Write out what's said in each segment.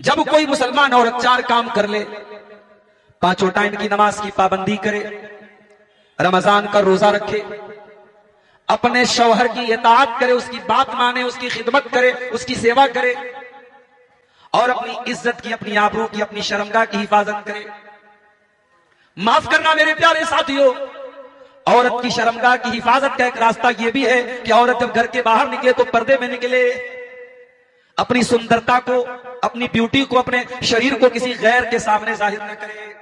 جب کوئی مسلمان عورت 4 کام کر لے، 5 ٹائم کی نماز کی پابندی کرے، رمضان کا روزہ رکھے، اپنے شوہر کی اطاعت کرے، اس کی بات مانے، اس کی خدمت کرے، اس کی سیوا کرے، اور اپنی عزت کی، اپنی آبرو کی، اپنی شرمگاہ کی حفاظت کرے۔ معاف کرنا میرے پیارے ساتھیوں، عورت کی شرمگاہ کی حفاظت کا ایک راستہ یہ بھی ہے کہ عورت جب گھر کے باہر نکلے تو پردے میں نکلے، اپنی سندرتا کو، اپنی بیوٹی کو، اپنے شریر کو کسی غیر کے سامنے ظاہر نہ کرے۔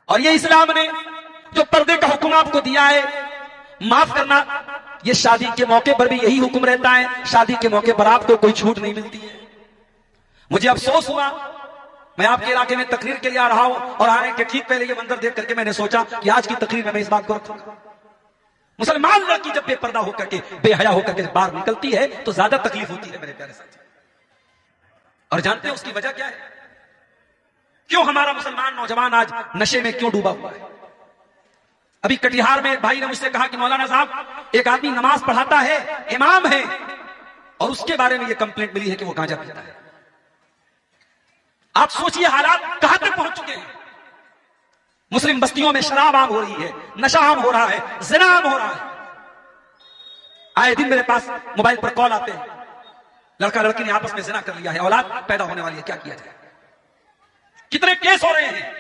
اور یہ اسلام نے جو پردے کا حکم آپ کو دیا ہے، معاف کرنا، یہ شادی کے موقع پر بھی یہی حکم رہتا ہے، شادی کے موقع پر آپ کو کوئی چھوٹ نہیں ملتی ہے۔ مجھے افسوس ہوا، میں آپ کے علاقے میں تقریر کے لیے آ رہا ہوں اور آنے کے ٹھیک پہلے یہ منظر دیکھ کر کے میں نے سوچا کہ آج کی تقریر میں اس بات کو رکھوں گا۔ مسلمان لڑکی جب بے پردہ ہو کر کے، بے حیا ہو کر کے باہر نکلتی ہے تو زیادہ تکلیف ہوتی ہے میرے پیارے ساتھی۔ اور جانتے ہیں اس کی وجہ کیا ہے؟ کیوں ہمارا مسلمان نوجوان آج نشے میں کیوں ڈوبا ہوا ہے؟ ابھی کٹیہار میں ایک بھائی نے مجھ سے کہا کہ مولانا صاحب، ایک آدمی نماز پڑھاتا ہے، امام ہے، اور اس کے بارے میں یہ کمپلینٹ ملی ہے کہ وہ گانجا پیتا ہے۔ آپ سوچئے حالات کہاں تک پہنچ چکے ہیں۔ مسلم بستیوں میں شراب عام ہو رہی ہے، نشہ عام ہو رہا ہے، زنا عام ہو رہا ہے۔ آئے دن میرے پاس موبائل پر کال آتے ہیں، لڑکا لڑکی نے آپس میں زنا کر لیا ہے، اولاد پیدا ہونے والی ہے، کیا کیا جائے؟ کتنے کیس ہو رہے ہیں؟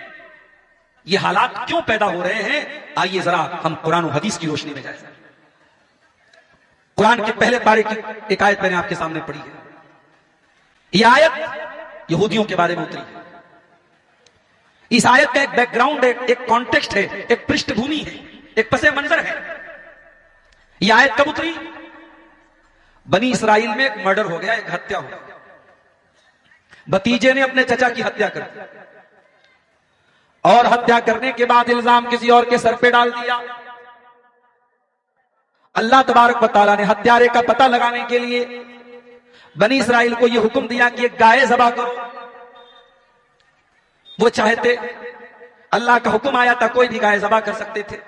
یہ حالات کیوں پیدا ہو رہے ہیں؟ آئیے ذرا ہم قرآن و حدیث کی روشنی میں جائیں۔ قرآن کے پہلے پارے کی ایک آیت میں نے آپ کے سامنے پڑھی ہے۔ یہ آیت یہودیوں کے بارے میں اتری ہے۔ اس آیت کا ایک بیک گراؤنڈ ہے، ایک کانٹیکسٹ ہے، ایک پرشت بھومی ہے، ایک پس منظر ہے۔ یہ آیت کب اتری؟ بنی اسرائیل میں ایک مرڈر ہو گیا، ایک ہتیا ہو گیا، بھتیجے نے اپنے چچا کی ہتیا کر دی، اور ہتیا کرنے کے بعد الزام کسی اور کے سر پہ ڈال دیا۔ اللہ تبارک و تعالیٰ نے ہتھیارے کا پتہ لگانے کے لیے بنی اسرائیل کو یہ حکم دیا کہ ایک گائے ذبح کرو۔ وہ چاہتے، اللہ کا حکم آیا تھا، کوئی بھی گائے ذبح کر سکتے تھے۔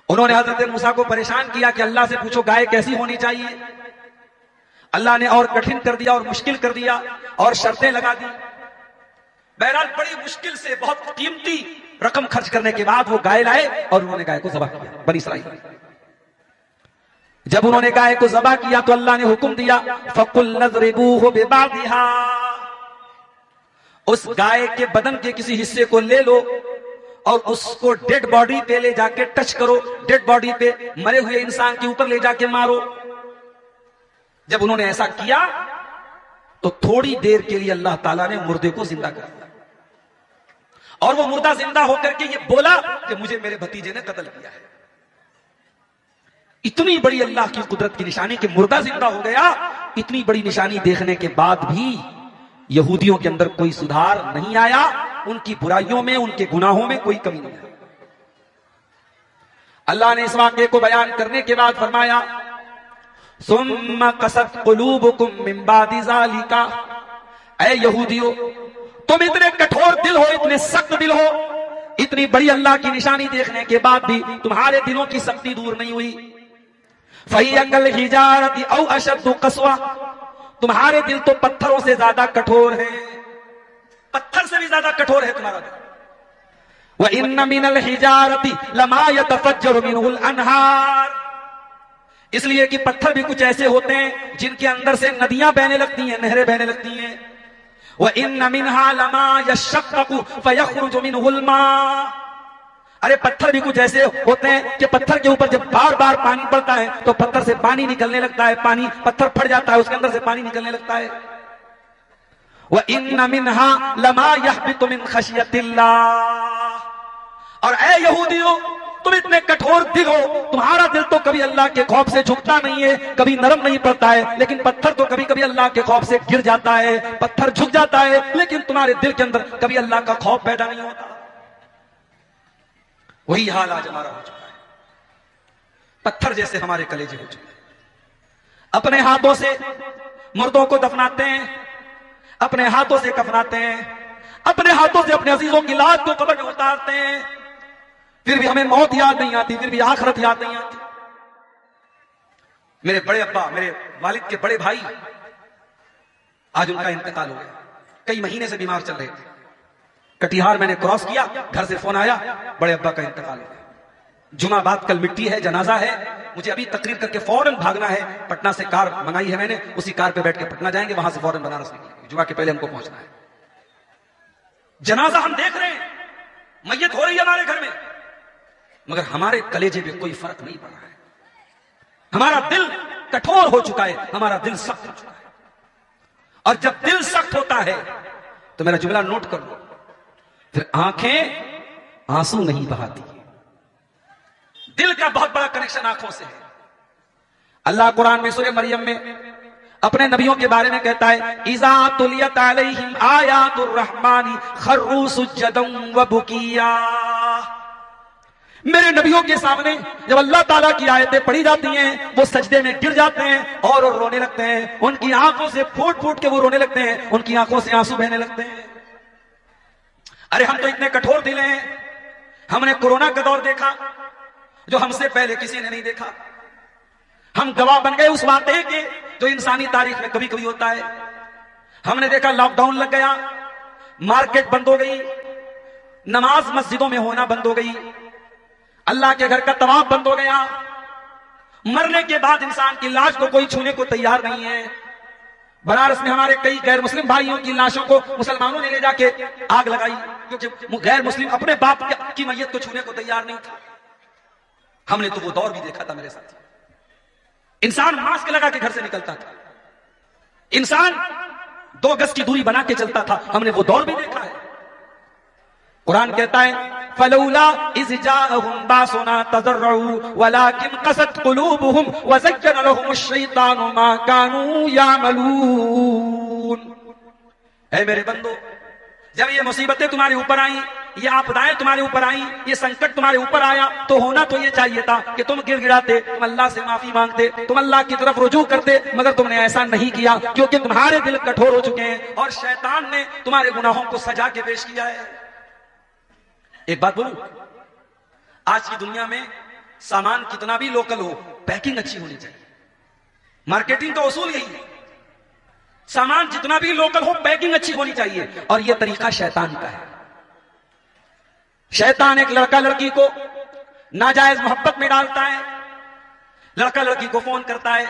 انہوں نے حضرت موسیٰ کو پریشان کیا کہ اللہ سے پوچھو گائے کیسی ہونی چاہیے۔ اللہ نے اور کٹھن کر دیا اور مشکل کر دیا اور شرطیں لگا دی۔ بہرحال بڑی مشکل سے بہت قیمتی رقم خرچ کرنے کے بعد وہ گائے لائے اور انہوں نے گائے کو ذبح کیا۔ بنی اسرائیل جب انہوں نے گائے کو ذبح کیا تو اللہ نے حکم دیا فَقُلْ نَضْرِبُوهُ بِبَعْضِهَا، اس گائے کے بدن کے کسی حصے کو لے لو اور اس کو ڈیڈ باڈی پہ لے جا کے ٹچ کرو، ڈیڈ باڈی پہ، مرے ہوئے انسان کے اوپر لے جا کے مارو۔ جب انہوں نے ایسا کیا تو تھوڑی دیر کے لیے اللہ تعالیٰ نے مردے کو زندہ کر دیا، اور وہ مردہ زندہ ہو کر کے یہ بولا کہ مجھے میرے بھتیجے نے قتل کیا ہے۔ اتنی بڑی اللہ کی قدرت کی نشانی کہ مردہ زندہ ہو گیا، اتنی بڑی نشانی دیکھنے کے بعد بھی یہودیوں کے اندر کوئی سدھار نہیں آیا، ان کی برائیوں میں، ان کے گناہوں میں کوئی کمی نہیں آئی۔ اللہ نے اس واقعے کو بیان کرنے کے بعد فرمایا ثم قست قلوبکم من بعد ذالک، اے یہودیو تم اتنے کٹھور دل ہو، اتنے سخت دل ہو، اتنی بڑی اللہ کی نشانی دیکھنے کے بعد بھی تمہارے دلوں کی سختی دور نہیں ہوئی۔ فَهِيَ كَالْحِجَارَةِ أَوْ أَشَدُّ قَسْوَةً، تمہارے دل تو پتھروں سے زیادہ کٹھور ہے، پتھر سے بھی زیادہ کٹھور ہے تمہارا دل۔ وَإِنَّ مِنَ الْحِجَارَةِ لَمَا يَتَفَجَّرُ مِنْهُ الْأَنْهَارُ، اس لیے کہ پتھر بھی کچھ ایسے ہوتے ہیں جن کے اندر سے ندیاں بہنے لگتی ہیں، نہریں بہنے لگتی ہیں۔ وَإِنَّ مِنْهَا لَمَا يَشَّقَّقُ فَيَخْرُجُ مِنْهُ الْمَاءُ، ارے پتھر بھی کچھ ایسے ہوتے ہیں کہ پتھر کے اوپر جب بار بار پانی پڑتا ہے تو پتھر سے پانی نکلنے لگتا ہے، پانی، پتھر پھٹ جاتا ہے، اس کے اندر سے پانی نکلنے لگتا ہے۔ وَإِنَّ مِنْهَا لَمَا يَحْبِطُ مِنْ خَشْيَةِ اللَّهِ، اور اے یہودیو تم اتنے کٹھور دل ہو، تمہارا دل تو کبھی اللہ کے خوف سے جھکتا نہیں ہے، کبھی نرم نہیں پڑتا ہے، لیکن پتھر تو کبھی کبھی اللہ کے خوف سے گر جاتا ہے، پتھر جھک جاتا ہے، لیکن تمہارے دل کے اندر کبھی اللہ کا خوف پیدا نہیں ہوتا۔ وہی حال آج ہمارا ہو چکا ہے، پتھر جیسے ہمارے کلیجے ہو چکے ہیں۔ اپنے ہاتھوں سے مردوں کو دفناتے ہیں، اپنے ہاتھوں سے کفناتے ہیں، اپنے ہاتھوں سے اپنے عزیزوں کی لاش کو قبر میں اتارتے ہیں، پھر بھی ہمیں موت یاد نہیں آتی، پھر بھی آخرت یاد نہیں آتی۔ میرے بڑے ابا، میرے والد کے بڑے بھائی آج ان کا انتقال ہو گیا. کئی مہینے سے بیمار چل رہے تھے. کٹیہار میں نے کراس کیا, گھر سے فون آیا, بڑے ابا کا انتقال ہو گیا. جمعہ بعد کل مٹی ہے, جنازہ ہے, مجھے ابھی تقریر کر کے فوراً بھاگنا ہے. پٹنہ سے کار منگائی ہے میں نے, اسی کار پہ بیٹھ کے پٹنہ جائیں گے, وہاں سے فوراً بنارس نکلیں گے. جمعہ کے پہلے ہم کو پہنچنا ہے. جنازہ ہم دیکھ رہے ہیں, میت ہو رہی ہے ہمارے گھر میں, مگر ہمارے کلیجے پہ کوئی فرق نہیں پڑ رہا ہے. ہمارا دل کٹھور ہو چکا ہے, ہمارا دل سخت ہو چکا ہے. اور جب دل سخت ہوتا ہے تو میرا جملہ نوٹ کر لو, پھر آنکھیں آنسو نہیں بہاتی. دل کا بہت بڑا کنیکشن آنکھوں سے ہے. اللہ قرآن میں سورہ مریم میں اپنے نبیوں کے بارے میں کہتا ہے, اذا تلیت علیہم آیات الرحمن خروا سجدا وبکیا. میرے نبیوں کے سامنے جب اللہ تعالیٰ کی آیتیں پڑھی جاتی ہیں وہ سجدے میں گر جاتے ہیں اور رونے لگتے ہیں. ان کی آنکھوں سے پھوٹ پھوٹ کے وہ رونے لگتے ہیں, ان کی آنکھوں سے آنسو بہنے لگتے ہیں. ارے ہم تو اتنے کٹھور دل ہیں, ہم نے کورونا کا دور دیکھا جو ہم سے پہلے کسی نے نہیں دیکھا. ہم گواہ بن گئے اس واقعے کے جو انسانی تاریخ میں کبھی کبھی ہوتا ہے. ہم نے دیکھا لاک ڈاؤن لگ گیا, مارکیٹ بند ہو گئی, نماز مسجدوں میں ہونا بند ہو گئی, اللہ کے گھر کا طواف بند ہو گیا. مرنے کے بعد انسان کی لاش کو کوئی چھونے کو تیار نہیں ہے. بنارس میں ہمارے کئی غیر مسلم بھائیوں کی لاشوں کو مسلمانوں نے لے جا کے آگ لگائی کیونکہ غیر مسلم اپنے باپ کی میت کو چھونے کو تیار نہیں تھا. ہم نے تو وہ دور بھی دیکھا تھا میرے ساتھ. انسان ماسک لگا کے گھر سے نکلتا تھا, انسان 2 گز کی دوری بنا کے چلتا تھا. ہم نے وہ دور بھی دیکھا ہے. قرآن کہتا ہے فلولا اذ جاءهم باسنا تضرعوا ولكن قست قلوبهم وزين لهم الشيطان ما كانوا يعملون. اے میرے بندو, جب یہ مصیبتیں تمہارے اوپر آئیں, یہ آپدائیں تمہارے اوپر آئیں, یہ سنکٹ تمہارے اوپر آیا تو ہونا تو یہ چاہیے تھا کہ تم گر گڑاتے, تم اللہ سے معافی مانگتے, تم اللہ کی طرف رجوع کرتے, مگر تم نے ایسا نہیں کیا کیونکہ تمہارے دل کٹھور ہو چکے ہیں اور شیطان نے تمہارے گناہوں کو سجا کے پیش کیا ہے. ایک بات بولوں, آج کی دنیا میں سامان کتنا بھی لوکل ہو, پیکنگ اچھی ہونی چاہیے. مارکیٹنگ کا اصول یہی ہے, سامان جتنا بھی لوکل ہو پیکنگ اچھی ہونی چاہیے. اور یہ طریقہ شیطان کا ہے. شیطان ایک لڑکا لڑکی کو ناجائز محبت میں ڈالتا ہے. لڑکا لڑکی کو فون کرتا ہے,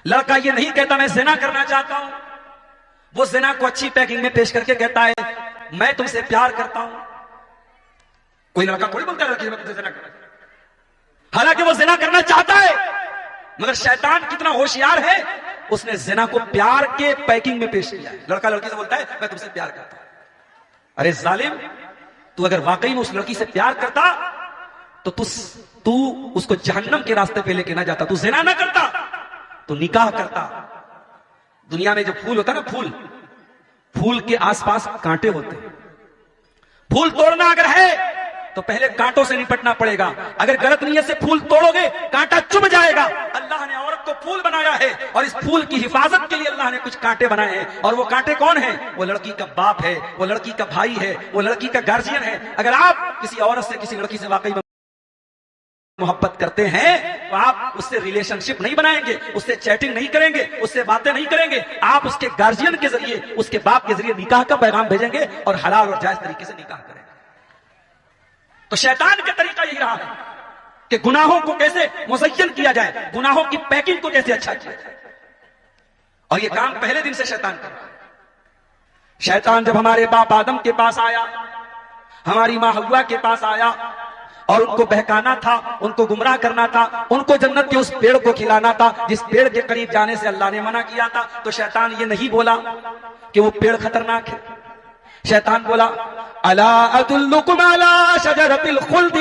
لڑکا یہ نہیں کہتا میں زنا کرنا چاہتا ہوں, وہ زنا کو اچھی پیکنگ میں پیش کر کے کہتا ہے میں تم سے پیار کرتا ہوں. کوئی لڑکا کوئی بولتا ہے لڑکی میں تم سے زنا کرنا, حالانکہ وہ زنا کرنا چاہتا ہے, مگر شیطان کتنا ہوشیار ہے, اس نے زنا کو پیار کے پیکنگ میں پیش کیا ہے. لڑکا لڑکی سے بولتا ہے میں تم سے پیار کرتا ہوں. ارے ظالم, تو اگر واقعی میں اس لڑکی سے پیار کرتا تو اس کو جہنم کے راستے پہ لے کے نہ جاتا, تو زنا نہ کرتا, تو نکاح کرتا. دنیا میں جو پھول ہوتا ہے نا, پھول کے آس پاس کانٹے ہوتے ہیں. پھول توڑنا اگر ہے تو پہلے کانٹوں سے نپٹنا پڑے گا. اگر غلط نیت سے پھول توڑو گے کانٹا چبھ جائے گا. اللہ نے عورت کو پھول بنایا ہے اور اس پھول کی حفاظت کے لیے اللہ نے کچھ کانٹے بنائے ہیں. اور وہ کانٹے کون ہیں؟ وہ لڑکی کا باپ ہے, وہ لڑکی کا بھائی ہے, وہ لڑکی کا گارجین ہے. اگر آپ کسی عورت سے, کسی لڑکی سے واقعی محبت کرتے ہیں تو آپ اس سے ریلیشن شپ نہیں بنائیں گے, اس سے چیٹنگ نہیں کریں گے, اس سے باتیں نہیں کریں گے. آپ اس کے گارجین کے ذریعے, اس کے باپ کے ذریعے نکاح کا پیغام بھیجیں گے اور حلال اور جائز طریقے سے نکاح کریں گے. تو شیطان کا طریقہ یہی رہا ہے کہ گناہوں کو کیسے مزین کیا جائے, گناہوں کی پیکنگ کو کیسے اچھا کیا جائے. اور یہ کام پہلے دن سے شیطان کر رہا ہے. شیطان جب ہمارے باپ آدم کے پاس آیا, ہماری ماں حوا کے پاس آیا اور ان کو بہکانا تھا, ان کو گمراہ کرنا تھا, ان کو جنت کے اس پیڑ کو کھلانا تھا جس پیڑ کے قریب جانے سے اللہ نے منع کیا تھا, تو شیطان یہ نہیں بولا کہ وہ پیڑ خطرناک ہے. شیطان بولا الا ادلکم علی شجرۃ الخلد,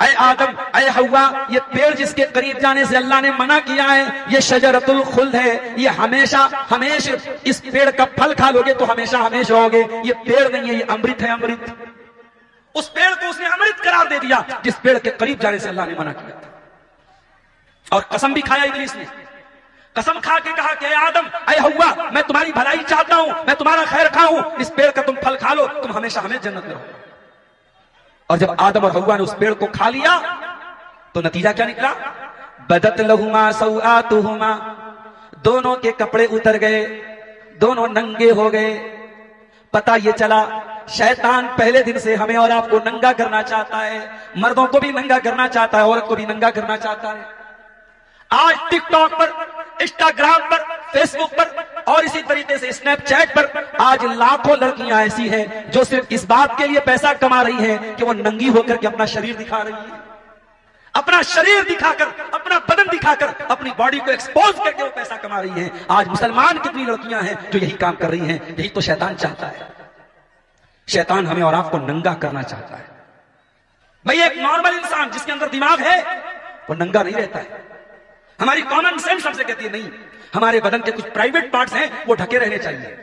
اے آدم اے حوا, یہ پیڑ جس کے قریب جانے سے اللہ نے منع کیا ہے یہ شجرۃ الخلد ہے. یہ ہمیشہ اس پیڑ کا پھل کھا لو گے تو ہمیشہ ہوگے. یہ پیڑ نہیں ہے, یہ امرت ہے, امرت. اس پیڑ کو اس نے امرت قرار دے دیا جس پیڑ کے قریب جانے سے اللہ نے منع کیا تھا. اور قسم بھی کھایا ابلیس نے, قسم کھا کے کہا کہ اے آدم اے حوا, میں تمہاری بھلائی چاہتا ہوں, میں تمہارا خیر کھاؤں, اس پیڑ کا تم پھل کھا لو, تم ہمیشہ جنت میں رہو. اور جب آدم اور حوا نے اس پیڑ کو کھا لیا تو نتیجہ کیا نکلا؟ بدت لہما سوآتہما, دونوں کے کپڑے اتر گئے, دونوں ننگے ہو گئے. پتا یہ چلا شیطان پہلے دن سے ہمیں اور آپ کو ننگا کرنا چاہتا ہے. مردوں کو بھی ننگا کرنا چاہتا ہے, عورت کو بھی ننگا کرنا چاہتا ہے. آج ٹک ٹاک پر, انسٹاگرام پر, فیس بک پر اور اسی طریقے سے اسنیپ چیٹ پر آج لاکھوں لڑکیاں ایسی ہیں جو صرف اس بات کے لیے پیسہ کما رہی ہیں کہ وہ ننگی ہو کر کے اپنا شریر دکھا رہی ہیں. اپنا شریر دکھا کر, اپنا بدن دکھا کر, اپنی باڈی کو ایکسپوز کر کے وہ پیسہ کما رہی ہیں. آج مسلمان کتنی لڑکیاں ہیں جو یہی کام کر رہی ہیں. یہی تو شیطان چاہتا ہے. شیطان ہمیں اور آپ کو ننگا کرنا چاہتا ہے. بھئی ایک نارمل انسان جس کے اندر دماغ ہے وہ ننگا نہیں رہتا ہے. ہماری کامن سینس ہم سے کہتی ہے نہیں, ہمارے بدن کے کچھ پرائیویٹ پارٹس ہیں وہ ڈھکے رہنے چاہیے.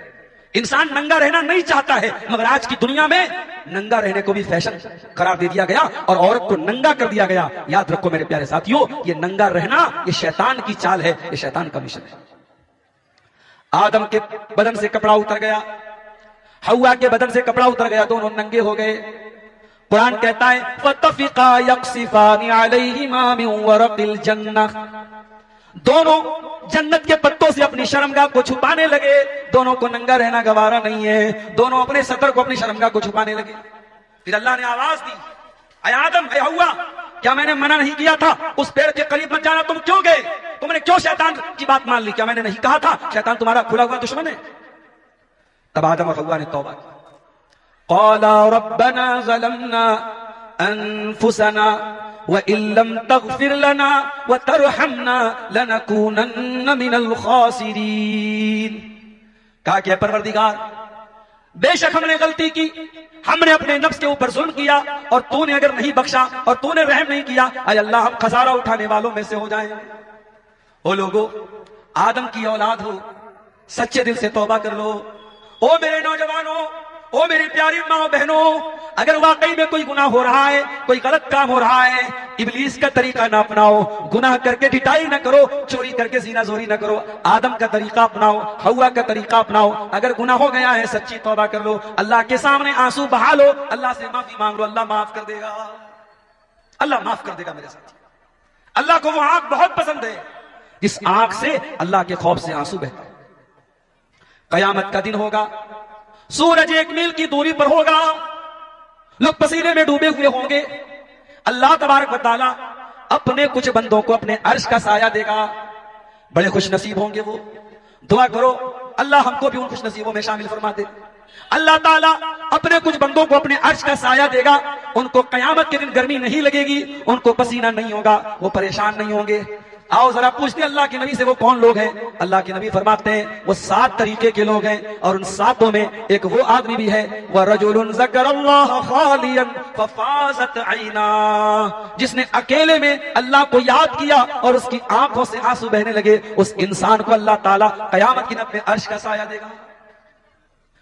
انسان ننگا رہنا نہیں چاہتا ہے, مگر آج کی دنیا میں ننگا رہنے کو بھی فیشن قرار دے دیا گیا اور عورت کو ننگا کر دیا گیا. یاد رکھو میرے پیارے ساتھیوں, یہ ننگا رہنا یہ شیطان کی چال ہے, یہ شیطان کا مشن ہے. آدم کے بدن سے کپڑا اتر گیا, حوا کے بدن سے کپڑا اتر گیا, دونوں ننگے ہو گئے. قرآن کہتا ہے فَاتَّفِقَا يَقْصِفَانِ عَلَيْهِمَا مِنْ وَرَقِ الْجَنَّةِ, دونوں جنت کے پتوں سے اپنی شرمگاہ کو چھپانے لگے. دونوں کو ننگا رہنا گوارا نہیں ہے, دونوں اپنے سطر کو, اپنی شرمگاہ کو چھپانے لگے. پھر اللہ نے آواز دی, اے آدم, اے حوا, کیا میں نے منع نہیں کیا تھا اس پیڑ کے قریب مت جانا؟ تم کیوں گئے؟ تم نے کیوں شیطان کی بات مان لی؟ کیا میں نے نہیں کہا تھا شیطان تمہارا کھلا ہوا دشمن ہے؟ تب آدم اور حوا نے توبہ کی. قَالَا رَبَّنَا ظَلَمْنَا أَنفُسَنَا وَإِن لَّمْ تَغْفِرْ لَنَا وَتَرْحَمْنَا لَنَكُونَنَّ مِنَ الْخَاسِرِينَ. کہا کہ اے پروردگار, بے شک ہم نے غلطی کی, ہم نے اپنے نفس کے اوپر ظلم کیا, اور تو نے اگر نہیں بخشا اور تو نے رحم نہیں کیا, اے اللہ ہم خسارہ اٹھانے والوں میں سے ہو جائیں. او لوگو, آدم کی اولاد ہو, سچے دل سے توبہ کر لو. او میرے نوجوانوں, او میری پیاری ماں بہنوں, اگر واقعی میں کوئی گناہ ہو رہا ہے, کوئی غلط کام ہو رہا ہے, ابلیس کا طریقہ نہ اپناؤ. گناہ کر کے ڈٹائی نہ کرو, چوری کر کے زنا زوری نہ کرو. آدم کا طریقہ اپناؤ, حوا کا طریقہ اپناؤ. اگر گناہ ہو گیا ہے سچی توبہ کر لو, اللہ کے سامنے آنسو بہا لو, اللہ سے معافی مانگ لو, اللہ معاف کر دے گا. اللہ معاف کر دے گا میرے ساتھ. اللہ کو وہ آنکھ بہت پسند ہے جس آنکھ سے اللہ کے خوف سے آنسو بہتا ہے. قیامت کا دن ہوگا, سورج 1 میل کی دوری پر ہوگا, لوگ پسینے میں ڈوبے ہوئے ہوں گے. اللہ تبارک و تعالیٰ اپنے کچھ بندوں کو اپنے عرش کا سایہ دے گا. بڑے خوش نصیب ہوں گے وہ. دعا کرو اللہ ہم کو بھی ان خوش نصیبوں میں شامل فرما دے. اللہ تعالیٰ اپنے کچھ بندوں کو اپنے عرش کا سایہ دے گا. ان کو قیامت کے دن گرمی نہیں لگے گی, ان کو پسینہ نہیں ہوگا, وہ پریشان نہیں ہوں گے. آؤ ذرا پوچھتے اللہ کے نبی سے وہ کون لوگ ہیں. اللہ کے نبی فرماتے ہیں وہ 7 طریقے کے لوگ ہیں, اور ان 7 میں ایک وہ آدمی بھی ہے, وَرَجُلٌ ذَكَرَ اللَّهَ خَالِيًا فَفَاضَتْ عَيْنَاهُ, جس نے اکیلے میں اللہ کو یاد کیا اور اس کی آنکھوں سے آنسو بہنے لگے. اس انسان کو اللہ تعالیٰ قیامت کے دن اپنے عرش کا سایہ دے گا.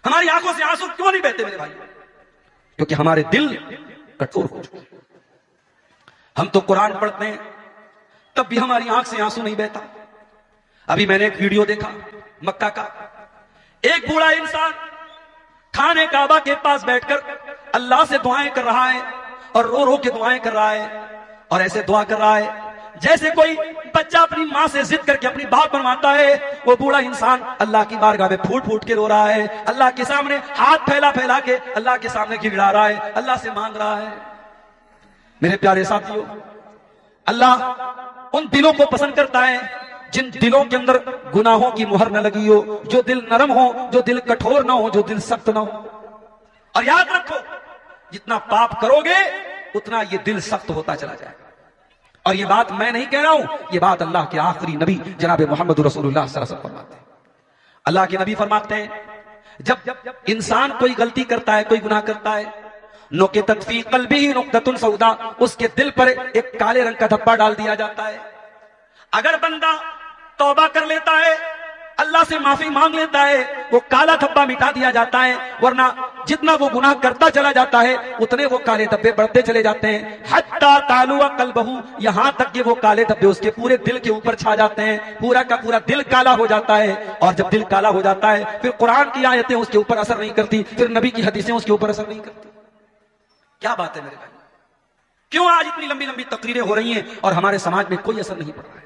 ہماری آنکھوں سے آنسو کیوں نہیں بہتے میرے بھائی؟ کیونکہ ہمارے دل کٹور ہو چکے. ہم تو قرآن پڑھتے ہیں تب بھی ہماری آنکھ سے آنسو نہیں بہتا. ابھی میں نے ایک ویڈیو دیکھا مکہ کا, ایک بوڑھا انسان خانے کعبہ کے پاس بیٹھ کر اللہ سے دعائیں کر رہا ہے, اور رو رو کے دعائیں کر رہا ہے, اور ایسے دعا کر رہا ہے جیسے کوئی بچہ اپنی ماں سے ضد کر کے اپنی بات بنواتا ہے. وہ بوڑھا انسان اللہ کی بارگاہ میں پھوٹ پھوٹ کے رو رہا ہے, اللہ کے سامنے ہاتھ پھیلا پھیلا کے اللہ کے سامنے گڑگڑا رہا ہے, اللہ سے مانگ رہا ہے. میرے پیارے ساتھیوں, اللہ ان دلوں کو پسند کرتا ہے جن دلوں کے اندر گناہوں کی مہر نہ لگی ہو, جو دل نرم ہو, جو دل کٹھور نہ ہو, جو دل سخت نہ ہو. اور یاد رکھو جتنا پاپ کرو گے اتنا یہ دل سخت ہوتا چلا جائے گا. اور یہ بات میں نہیں کہہ رہا ہوں, یہ بات اللہ کے آخری نبی جناب محمد رسول اللہ صلی اللہ علیہ وسلم فرماتے ہیں. اللہ کے نبی فرماتے ہیں جب انسان کوئی غلطی کرتا ہے, کوئی گناہ کرتا ہے, نُقِطَتْ فِي قَلْبِهِ نُقْطَةٌ سَوْدَاء, اس کے دل پر ایک کالے رنگ کا دھبا ڈال دیا جاتا ہے. اگر بندہ توبہ کر لیتا ہے, اللہ سے معافی مانگ لیتا ہے, وہ کالا دھبا مٹا دیا جاتا ہے. ورنہ جتنا وہ گناہ کرتا چلا جاتا ہے اتنے وہ کالے دھبے بڑھتے چلے جاتے ہیں. حَتَّى تَعْلُوَ قَلْبَهُ, یہاں تک کہ وہ کالے دھبے اس کے پورے دل کے اوپر چھا جاتے ہیں, پورا کا پورا دل کالا ہو جاتا ہے. اور جب دل کالا ہو جاتا ہے پھر قرآن کی آیتیں اس کے اوپر اثر نہیں کرتی, پھر نبی کی حدیثیں اس کے اوپر اثر نہیں کرتی. کیا بات ہے میرے بھائی, کیوں آج اتنی لمبی لمبی تقریریں ہو رہی ہیں اور ہمارے سماج میں کوئی اثر نہیں پڑ رہا ہے؟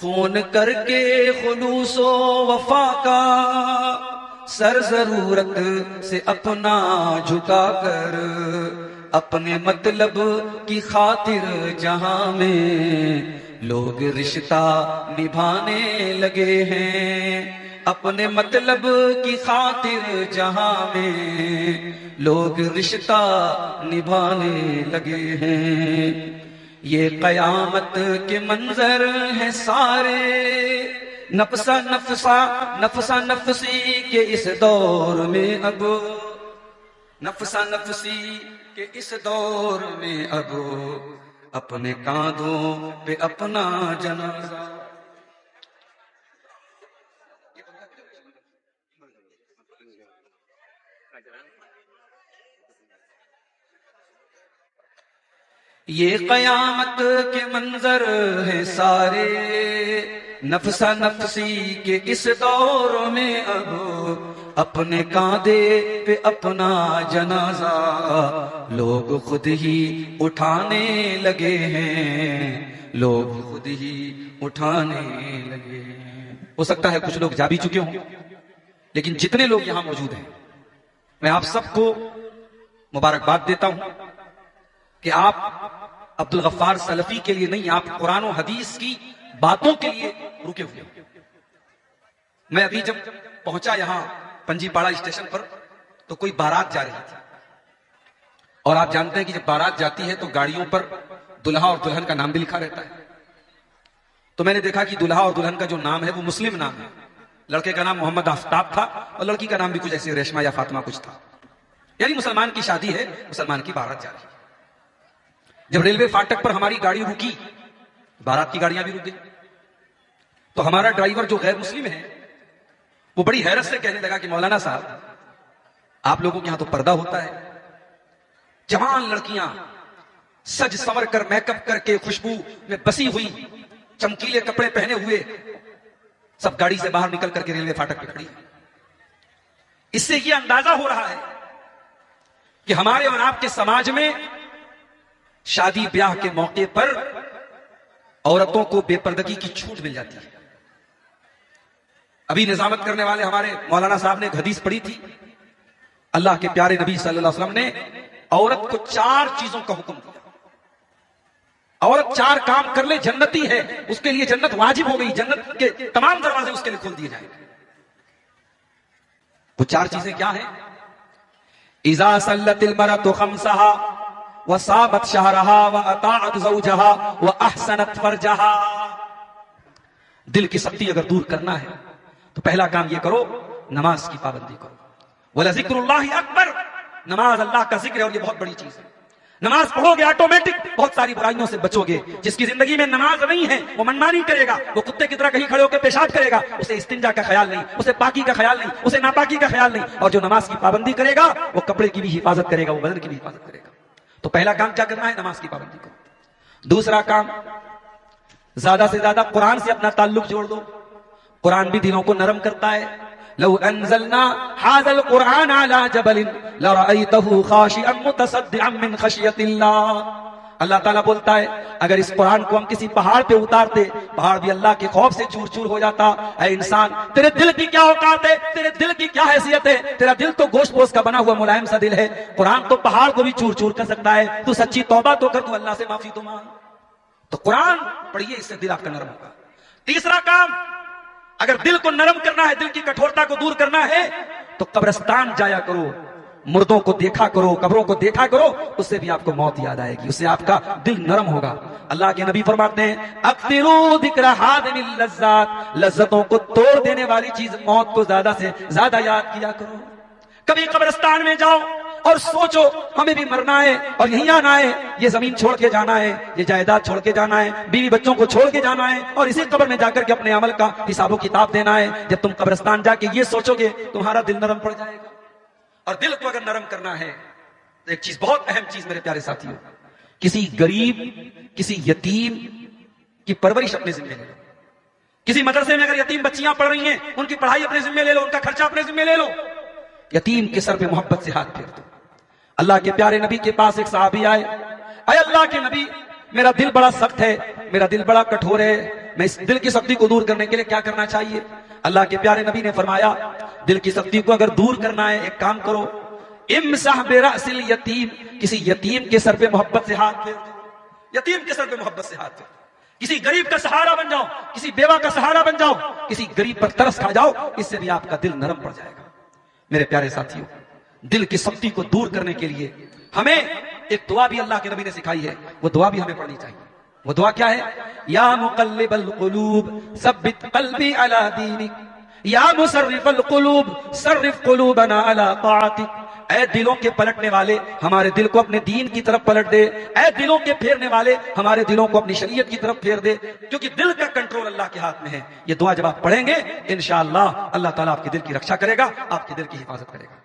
خون کر کے خلوص و وفا کا سر ضرورت سے اپنا جھکا کر اپنے مطلب کی خاطر جہاں میں لوگ رشتہ نبھانے لگے ہیں، اپنے مطلب کی خاطر جہاں میں لوگ رشتہ نبھانے لگے ہیں۔ یہ قیامت کے منظر ہیں سارے، نفسا نفسا نفسا نفسی کے اس دور میں اب، نفسا نفسی کے اس دور میں اب اپنے کاندھوں پہ اپنا جنازہ۔ یہ قیامت کے منظر ہیں سارے، نفسا نفسی کے اس دور میں اب اپنے کاندھے پہ اپنا جنازہ لوگ خود ہی اٹھانے لگے ہیں، لوگ خود ہی اٹھانے لگے ہیں۔ ہو سکتا ہے کچھ لوگ جا بھی چکے ہوں، لیکن جتنے لوگ یہاں موجود ہیں میں آپ سب کو مبارکباد دیتا ہوں کہ آپ عبد الغفار سلفی کے لیے نہیں، آپ قرآن و حدیث کی باتوں کے لیے رکے ہوئے۔ میں ابھی جب پہنچا یہاں پنجی پاڑا اسٹیشن پر تو کوئی بارات جا رہی تھی، اور آپ جانتے ہیں کہ جب بارات جاتی ہے تو گاڑیوں پر دلہا اور دلہن کا نام بھی لکھا رہتا ہے۔ تو میں نے دیکھا کہ دلہا اور دلہن کا جو نام ہے وہ مسلم نام ہے، لڑکے کا نام محمد آفتاب تھا اور لڑکی کا نام بھی کچھ ایسے ریشما یا فاطمہ کچھ تھا، یعنی مسلمان کی شادی ہے، مسلمان کی بارات جا رہی ہے۔ جب ریلوے فاٹک پر ہماری گاڑی رکی، بارات کی گاڑیاں بھی رک گئی، تو ہمارا ڈرائیور جو غیر مسلم ہے وہ بڑی حیرت سے کہنے لگا کہ مولانا صاحب آپ لوگوں کے یہاں تو پردہ ہوتا ہے، جوان لڑکیاں سج سنور کر میک اپ کر کے خوشبو میں بسی ہوئی چمکیلے کپڑے پہنے ہوئے سب گاڑی سے باہر نکل کر کے ریلوے فاٹک پہ کھڑی۔ اس سے یہ اندازہ ہو رہا ہے کہ ہمارے اور آپ کے سماج میں شادی بیاہ کے موقع پر عورتوں کو بے پردگی کی چھوٹ مل جاتی ہے۔ ابھی نظامت کرنے والے ہمارے مولانا صاحب نے ایک حدیث پڑھی تھی، اللہ کے پیارے نبی صلی اللہ علیہ وسلم نے عورت کو 4 چیزوں کا حکم دیا، عورت 4 کام کر لے جنتی ہے، اس کے لیے جنت واجب ہو گئی، جنت کے تمام دروازے اس کے لیے کھول دیے جائیں گے۔ وہ 4 چیزیں کیا ہیں؟ اذا صلت المرأة خمسها وصابت شهرها واطاعت زوجها واحسنت فرجها۔ دل کی سختی اگر دور کرنا ہے تو پہلا کام یہ کرو، نماز کی پابندی کرو۔ وَلَذِكْرُ اللَّهِ اکبر، نماز اللہ کا ذکر ہے اور یہ بہت بڑی چیز ہے۔ نماز پڑھو گے آٹومیٹک بہت ساری برائیوں سے بچو گے۔ جس کی زندگی میں نماز نہیں ہے وہ منمانی کرے گا، وہ کتے کی طرح کہیں کھڑے ہو کے پیشاب کرے گا، اسے استنجا کا خیال نہیں، اسے پاکی کا خیال نہیں، اسے ناپاکی کا خیال نہیں۔ اور جو نماز کی پابندی کرے گا وہ کپڑے کی بھی حفاظت کرے گا، وہ بدن کی بھی حفاظت کرے گا۔ تو پہلا کام کیا کرنا ہے؟ نماز کی پابندی کرو۔ دوسرا کام، زیادہ سے زیادہ قرآن سے اپنا تعلق جوڑ دو۔ قرآن بھی دلوں کو نرم کرتا ہے۔ لو انزلنا هذا القرآن على جبل لرأيته خاشعا متصدعا من خشية الله۔ اللہ تعالیٰ بولتا ہے اگر اس قرآن کو ہم کسی پہاڑ پہ اتارتے، پہاڑ بھی اللہ کے خوف سے چور چور ہو جاتا۔ اے انسان، تیرے دل کی کیا اوقات ہے، تیرے دل کی کیا حیثیت ہے؟ تیرا دل تو گوشت پوش کا بنا ہوا ملائم سا دل ہے، قرآن تو پہاڑ کو بھی چور چور کر سکتا ہے۔ تو سچی توبہ تو کر، تو اللہ سے معافی تو مانگ۔ تو قرآن پڑھیے، اس سے دل آپ کا نرم ہوگا۔ تیسرا کام، اگر دل کو نرم کرنا ہے، دل کی کٹھورتا کو دور کرنا ہے تو قبرستان جایا کرو، مردوں کو دیکھا کرو، قبروں کو دیکھا کرو، اس سے بھی آپ کو موت یاد آئے گی، اس سے آپ کا دل نرم ہوگا۔ اللہ کے نبی فرماتے ہیں اکثروا ذکر حادم اللذات، لذتوں کو توڑ دینے والی چیز موت کو زیادہ سے زیادہ یاد کیا کرو۔ کبھی قبرستان میں جاؤ اور سوچو ہمیں بھی مرنا ہے اور یہیں آنا ہے، یہ زمین چھوڑ کے جانا ہے، یہ جائیداد چھوڑ کے جانا ہے، بیوی بچوں کو چھوڑ کے جانا ہے، اور اسی قبر میں جا کر کے اپنے عمل کا حساب و کتاب دینا ہے۔ جب تم قبرستان جا کے یہ سوچو گے تمہارا دل نرم پڑ جائے گا۔ اور دل کو اگر نرم کرنا ہے تو ایک چیز، بہت اہم چیز میرے پیارے ساتھیوں، کسی غریب، کسی یتیم کی پرورش اپنے ذمہ لے لو۔ کسی مدرسے میں اگر یتیم بچیاں پڑھ رہی ہیں، ان کی پڑھائی اپنے ذمہ لے لو، ان کا خرچہ اپنے ذمہ لے لو۔ یتیم کے سر پہ محبت سے ہاتھ پھیر دو۔ اللہ کے پیارے نبی کے پاس ایک صحابی آئے، اے اللہ کے نبی، میرا دل بڑا سخت ہے، میرا دل بڑا کٹھور ہے، میں اس دل کی سختی کو دور کرنے کے لیے کیا کرنا چاہیے؟ اللہ کے پیارے نبی نے فرمایا دل کی سختی کو اگر دور کرنا ہے ایک کام کرو، امسح برأس الیتیم، کسی یتیم کے سر پہ محبت سے ہاتھ پھیر دو، یتیم کے سر پہ محبت سے ہاتھ پھیر دو، کسی غریب کا سہارا بن جاؤ، کسی بیوہ کا سہارا بن جاؤ، کسی غریب پر ترس کھا جاؤ، اس سے بھی آپ کا دل نرم پڑ جائے گا۔ میرے پیارے ساتھیوں، دل کی سختی کو دور کرنے کے لیے ہمیں ایک دعا بھی اللہ کے نبی نے سکھائی ہے، وہ دعا بھی ہمیں پڑھنی چاہیے۔ وہ دعا کیا ہے؟ یا مقلب القلوب ثبت قلبی علی دینک، یا مصرف القلوب صرف قلوبنا علی طاعتک، اے دلوں کے پلٹنے والے ہمارے دل کو اپنے دین کی طرف پلٹ دے، اے دلوں کے پھیرنے والے ہمارے دلوں کو اپنی شریعت کی طرف پھیر دے، کیونکہ دل کا کنٹرول اللہ کے ہاتھ میں ہے۔ یہ دعا جب آپ پڑھیں گے انشاءاللہ اللہ تعالیٰ آپ کے دل کی رکشا کرے گا، آپ کے دل کی حفاظت کرے گا۔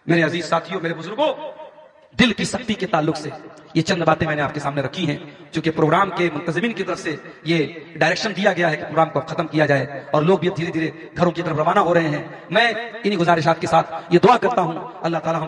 میرے عزیز ساتھیوں، میرے بزرگوں، دل کی سختی کے تعلق سے یہ چند باتیں میں نے آپ کے سامنے رکھی ہیں، چونکہ پروگرام کے منتظمین کی طرف سے یہ ڈائریکشن دیا گیا ہے کہ پروگرام کو ختم کیا جائے اور لوگ بھی اب دھیرے دھیرے گھروں کی طرف روانہ ہو رہے ہیں۔ میں انہی گزارشات کے ساتھ یہ دعا کرتا ہوں اللہ تعالیٰ ہم